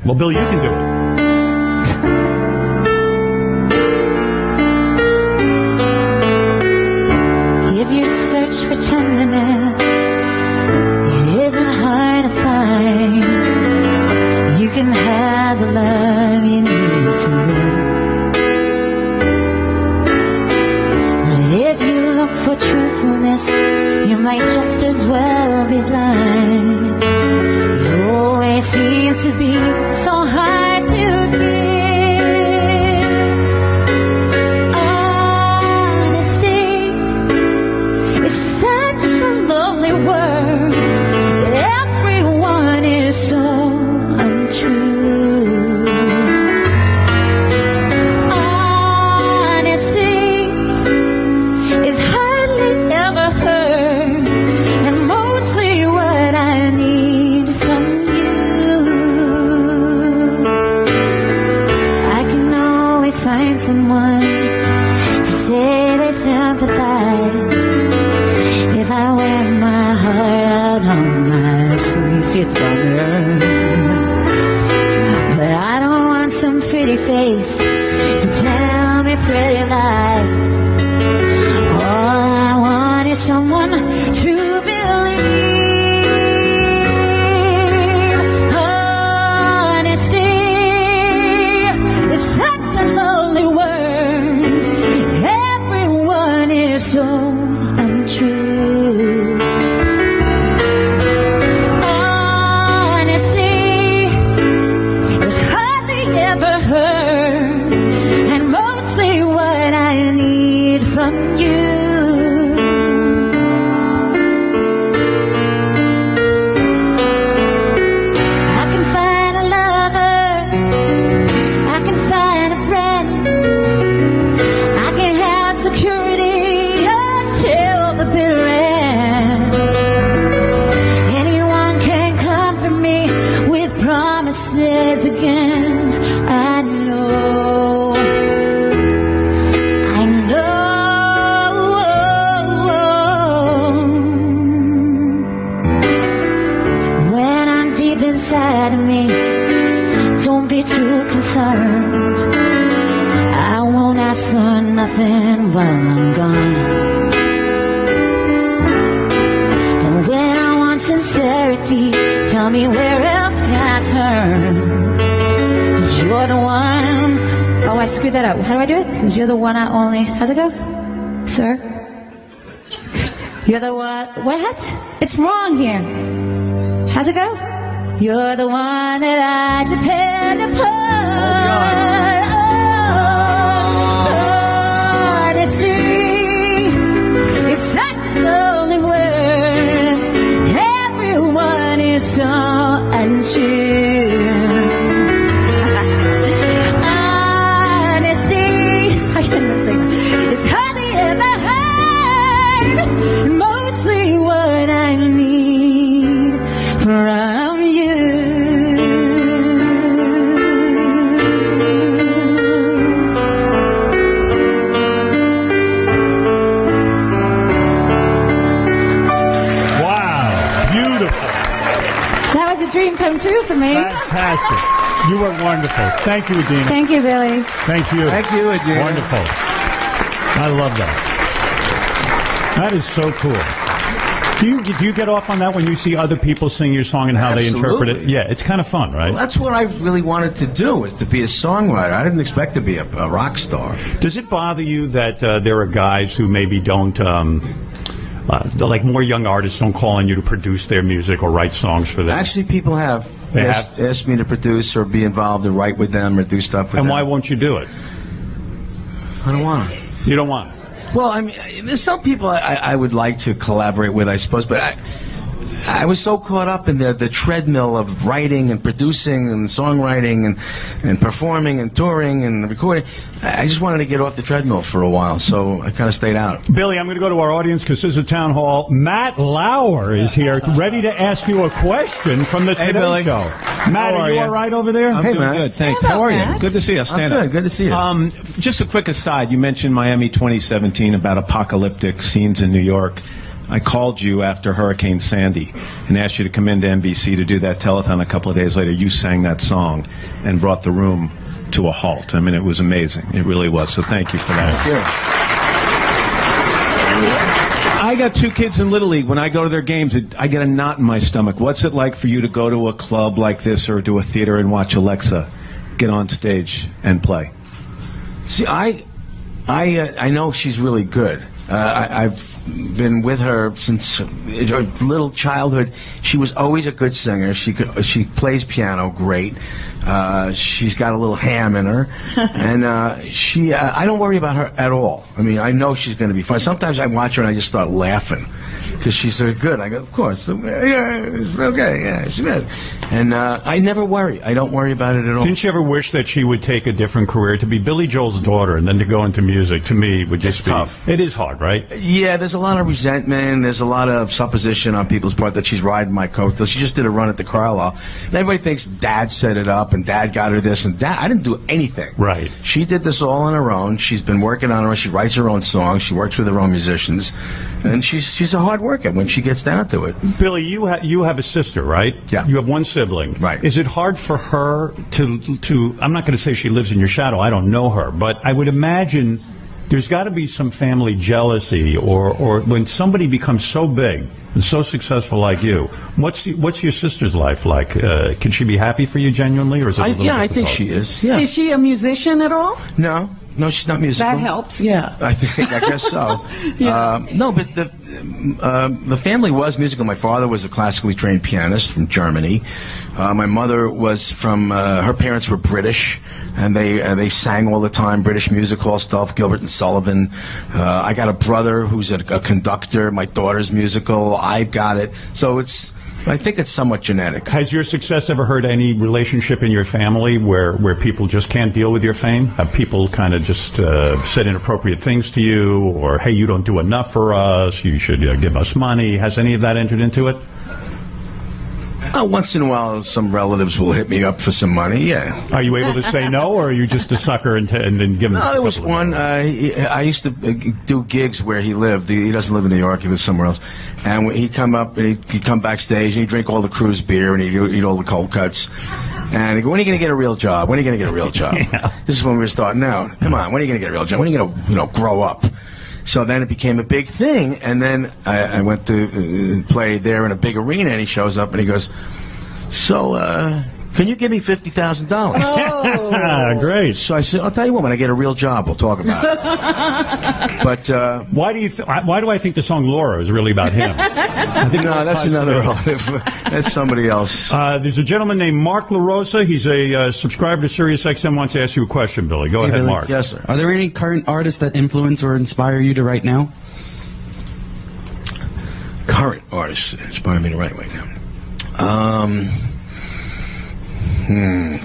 Well, Bill, you can do it. If you search for tenderness, it isn't hard to find. You can have the love you need to live. But if you look for truthfulness, you might just as well be blind. It always seems to be so hard to give. Honesty is such a lonely word. Everyone is so untrue. Honesty is hardly ever heard, and mostly what I need from you. I can always find someone to say they sympathize. If I wear my heart out on my sleeve, it's longer. But I don't want some pretty face to tell me pretty lies. All I want is someone to believe. Honesty is such a lonely word. Everyone is so untrue. Honesty is hardly ever heard, and mostly what I need from you. I can find a lover, I can find a friend, I can have security until the bitter end. Anyone can comfort me with promises again. I know, I know. When I'm deep inside of me, don't be too concerned. I won't ask for nothing while I'm gone. But when I want sincerity, tell me where else can I turn? 'Cause you're the one. Oh, I screwed that up. How do I do it? 'Cause you're the one I only. How's it go, sir? You're the one. What? It's wrong here. How's it go? You're the one that I depend upon. Honesty is such a lonely word. Everyone is so untrue. Honesty, I can't even sing. It's hardly ever heard. Mostly what I need from you. Wow, beautiful. That was a dream come true for me. Fantastic. You were wonderful. Thank you, Adina. Thank you, Billy. Thank you. Thank you, Adina. Wonderful. I love that. That is so cool. Do you get off on that when you see other people sing your song and how they interpret it? Absolutely. Yeah, it's kind of fun, right? Well, that's what I really wanted to do, was to be a songwriter. I didn't expect to be a rock star. Does it bother you that there are guys who maybe don't, like more young artists don't call on you to produce their music or write songs for them? Actually, people have asked me to produce or be involved or write with them or do stuff with them. And why won't you do it? I don't want to. You don't want it? Well, I mean, there's some people I would like to collaborate with, I suppose, but I was so caught up in the treadmill of writing and producing and songwriting and performing and touring and recording. I just wanted to get off the treadmill for a while, so I kind of stayed out. Billy, I'm going to go to our audience because this is a town hall. Matt Lauer is here, ready to ask you a question from the Today Show. Matt, are you all right over there? I'm doing good, thanks. How are you? Good to see you. Stand up. Good to see you. Just a quick aside. You mentioned Miami 2017 about apocalyptic scenes in New York. I called you after Hurricane Sandy and asked you to come into NBC to do that telethon a couple of days later. You sang that song and brought the room to a halt. I mean, it was amazing. It really was. So thank you for that. Thank you. I got 2 kids in Little League. When I go to their games, I get a knot in my stomach. What's it like for you to go to a club like this or to a theater and watch Alexa get on stage and play? See, I know she's really good. I've been with her since her little childhood. She was always a good singer. She plays piano great. She's got a little ham in her, and I don't worry about her at all. I mean, I know she's going to be fun. Sometimes I watch her and I just start laughing because she's so good. I go, of course, yeah, it's okay, yeah, she's good. And I never worry. I don't worry about it at all. Didn't you ever wish that she would take a different career? To be Billy Joel's daughter and then to go into music, to me, would just be tough. It is hard, right? Yeah, there's a lot of resentment. There's a lot of supposition on people's part that she's riding my coattails. She just did a run at the Carlisle. And everybody thinks Dad set it up and Dad got her this and that. I didn't do anything. Right. She did this all on her own. She's been working on her own. She writes her own songs. She works with her own musicians. And she's a hard worker when she gets down to it. Billy, you have a sister, right? Yeah. You have one sibling. Right. Is it hard for her to I'm not going to say she lives in your shadow. I don't know her. But I would imagine there's got to be some family jealousy or when somebody becomes so big and so successful like you. What's your sister's life like? Can she be happy for you genuinely? Or is it a little I think difficult? she is. Yeah. Is she a musician at all? No, she's not musical. That helps, yeah. I guess so. Yeah. No, but the family was musical. My father was a classically trained pianist from Germany. My mother was from, her parents were British, and they sang all the time, British music hall stuff, Gilbert and Sullivan. I got a brother who's a conductor. My daughter's musical. I've got it. So I think it's somewhat genetic. Has your success ever hurt any relationship in your family where people just can't deal with your fame? Have people kind of just said inappropriate things to you, or, hey, you don't do enough for us, you should give us money? Has any of that entered into it? Once in a while, some relatives will hit me up for some money, yeah. Are you able to say no, or are you just a sucker and then give them No, there was one. I used to do gigs where he lived. He doesn't live in New York. He lives somewhere else. And he'd come up, and he'd come backstage, and he'd drink all the cruise beer, and he'd eat all the cold cuts. And he'd go, when are you going to get a real job? When are you going to get a real job? Yeah. This is when we were starting out. Come on, when are you going to get a real job? When are you going to grow up? So then it became a big thing, and then I went to play there in a big arena, and he shows up, and he goes, so, can you give me $50,000? Oh. Great. So I said, I'll tell you what, when I get a real job, we'll talk about it. But why do I think the song Laura is really about him? I think no, that's another relative. That's somebody else. There's a gentleman named Mark LaRosa. He's a subscriber to SiriusXM. Wants to ask you a question, Billy. Go ahead, Billy. Mark. Yes, sir. Are there any current artists that influence or inspire you to write now? Current artists that inspire me to write right now.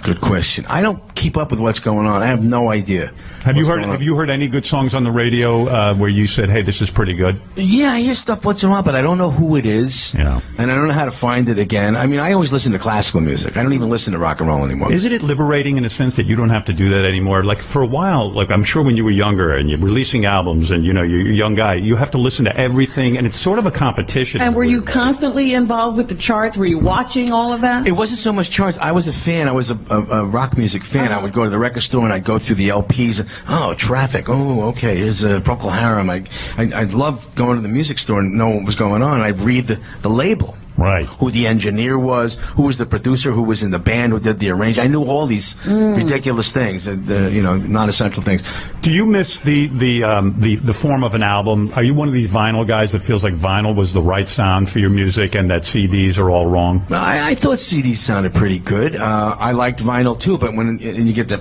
Good question. I don't keep up with what's going on. I have no idea. Have you heard any good songs on the radio where you said, "Hey, this is pretty good"? Yeah, I hear stuff once in a while, but I don't know who it is. Yeah. And I don't know how to find it again. I mean, I always listen to classical music. I don't even listen to rock and roll anymore. Isn't it liberating in a sense that you don't have to do that anymore? Like for a while, like I'm sure when you were younger and you're releasing albums and you're a young guy, you have to listen to everything, and it's sort of a competition. And were you constantly involved with the charts? Were you watching all of that? It wasn't so much charts. I was a fan. I was a rock music fan. I would go to the record store and I'd go through the LPs. Oh, Traffic. Oh, okay. Here's Procol Harum. I'd love going to the music store and know what was going on. I'd read the label. Right. Who the engineer was, who was the producer, who was in the band, who did the arrangement. I knew all these ridiculous things, non-essential things. Do you miss the form of an album? Are you one of these vinyl guys that feels like vinyl was the right sound for your music and that CDs are all wrong? I thought CDs sounded pretty good. I liked vinyl too, but when you get the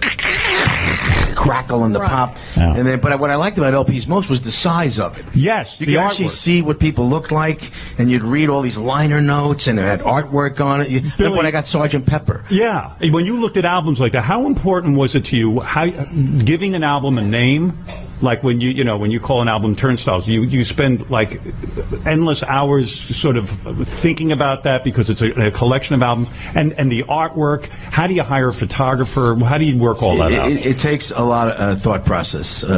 crackle and the pop, but what I liked about LPs most was the size of it. Yes, you could actually see what people looked like, and you'd read all these liner notes, and it had artwork on it. Like when I got Sgt. Pepper. Yeah, when you looked at albums like that, how important was it to you? Giving an album a name Like when when you call an album Turnstiles, you spend like endless hours sort of thinking about that because it's a collection of albums and the artwork. How do you hire a photographer? How do you work all that out? It takes a lot of thought process. What's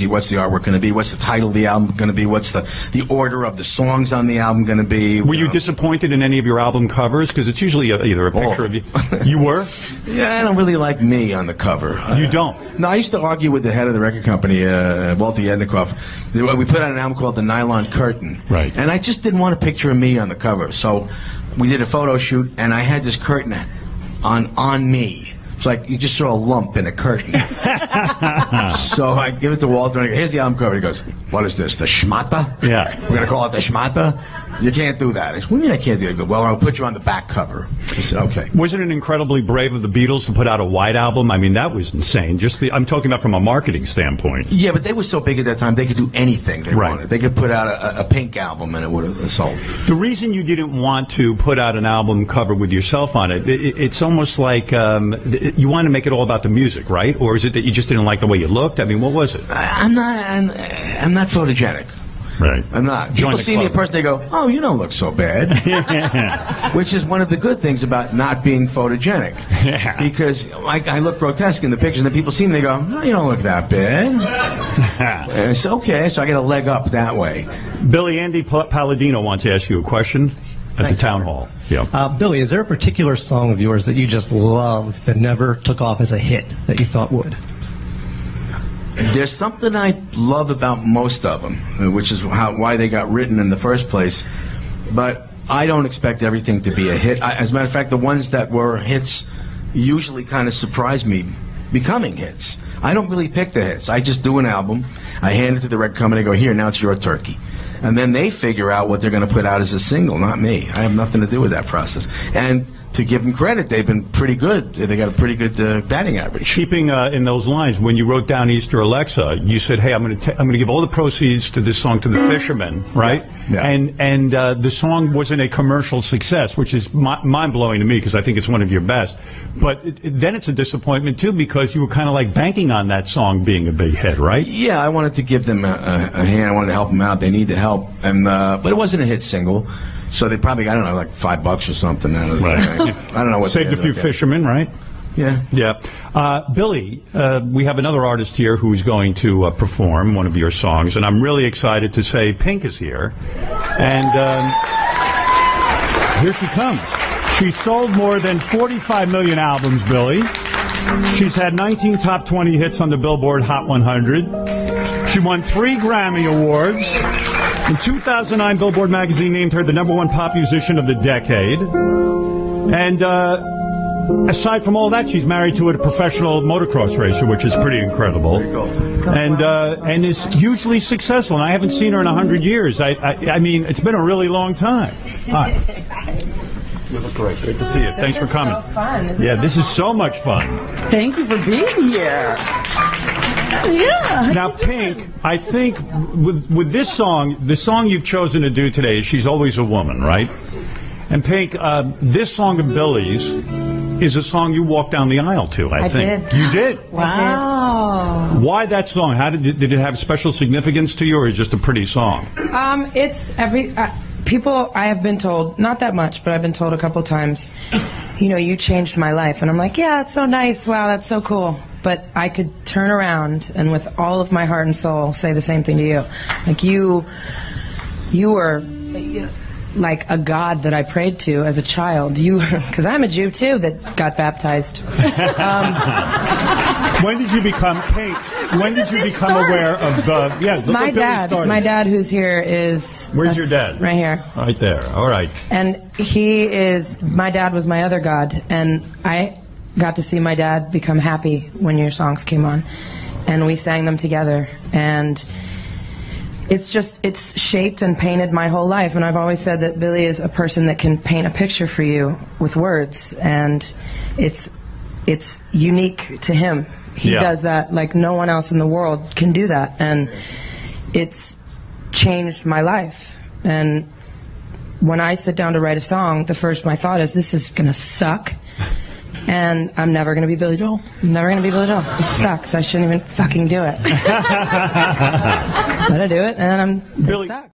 the artwork going to be? What's the title of the album going to be? What's the order of the songs on the album going to be? Were you disappointed in any of your album covers? Because it's usually either a picture of you. You were? Yeah, I don't really like me on the cover. You don't? No, I used to argue with the head of the record company, Walter Yednikoff. We put out an album called The Nylon Curtain. Right. And I just didn't want a picture of me on the cover. So we did a photo shoot, and I had this curtain on me. It's like you just saw a lump in a curtain. So I give it to Walter, and I go, here's the album cover. He goes, what is this, the schmata? Yeah. We're going to call it the schmata? You can't do that. I said, what do you mean I can't do it? He goes, well, I'll put you on the back cover. I said, okay. Wasn't it incredibly brave of the Beatles to put out a white album? I mean, that was insane. I'm talking about from a marketing standpoint. Yeah, but they were so big at that time, they could do anything they wanted. They could put out a pink album, and it would have sold. The reason you didn't want to put out an album cover with yourself on it, it's almost like you want to make it all about the music, right? Or is it that you just didn't like the way you looked? I mean, what was it? I'm not photogenic. Right. I'm not. People see me in person, they go, oh, you don't look so bad. Which is one of the good things about not being photogenic. Yeah. Because I look grotesque in the pictures, and then people see me, they go, oh, you don't look that bad. It's okay, so I get a leg up that way. Billy, Andy Palladino wants to ask you a question at the town hall. Yeah. Billy, is there a particular song of yours that you just love that never took off as a hit that you thought would? There's something I love about most of them, which is why they got written in the first place. But I don't expect everything to be a hit. As a matter of fact, the ones that were hits usually kind of surprise me becoming hits. I don't really pick the hits. I just do an album. I hand it to the record company. I go, here, now it's your turkey. And then they figure out what they're going to put out as a single, not me. I have nothing to do with that process. And to give them credit, they've been pretty good. They got a pretty good batting average. Keeping in those lines, when you wrote down Easter Alexa, you said, "Hey, I'm going to give all the proceeds to this song to the Fishermen," right? Yeah. And the song wasn't a commercial success, which is mind blowing to me because I think it's one of your best. But then it's a disappointment too because you were kind of like banking on that song being a big hit, right? Yeah, I wanted to give them a hand. I wanted to help them out. They need the help, and but it wasn't a hit single. So they probably, I don't know, like $5 or something. Right. I don't know what. Saved a few fishermen, right? Yeah. Yeah. Billy, we have another artist here who's going to perform one of your songs, and I'm really excited to say Pink is here. And here she comes. She's sold more than 45 million albums, Billy. She's had 19 top 20 hits on the Billboard Hot 100. She won 3 Grammy Awards. In 2009, Billboard magazine named her the #1 pop musician of the decade. And aside from all that, she's married to a professional motocross racer, which is pretty incredible. And is hugely successful. And I haven't seen her in 100 years. I mean, it's been a really long time. Hi. You look great. Great to see you. Thanks for coming. So fun. Yeah, this is so much fun. Thank you for being here. Yeah. Now, Pink, I think with this song, the song you've chosen to do today is She's Always a Woman, right? And Pink, this song of Billy's is a song you walked down the aisle to, I think. Did. You did? Wow. Why that song? How did it have special significance to you, or is it just a pretty song? It's people, I have been told, not that much, but I've been told a couple times, you know, you changed my life. And I'm like, yeah, it's so nice. Wow, that's so cool. But I could turn around and with all of my heart and soul say the same thing to you. Like you were like a god that I prayed to as a child. Because I'm a Jew too that got baptized. When did you become Pink? When did you become aware of my dad who's here is Where's your dad? Right here. Right there. All right. And my dad was my other god, and I got to see my dad become happy when your songs came on, and we sang them together, and it's shaped and painted my whole life. And I've always said that Billy is a person that can paint a picture for you with words, and it's unique to him. He does that like no one else in the world can do that, and it's changed my life. And when I sit down to write a song, my thought is, this is gonna suck, And I'm never going to be Billy Joel. I'm never going to be Billy Joel. This sucks. I shouldn't even fucking do it. But I do it, and it sucks.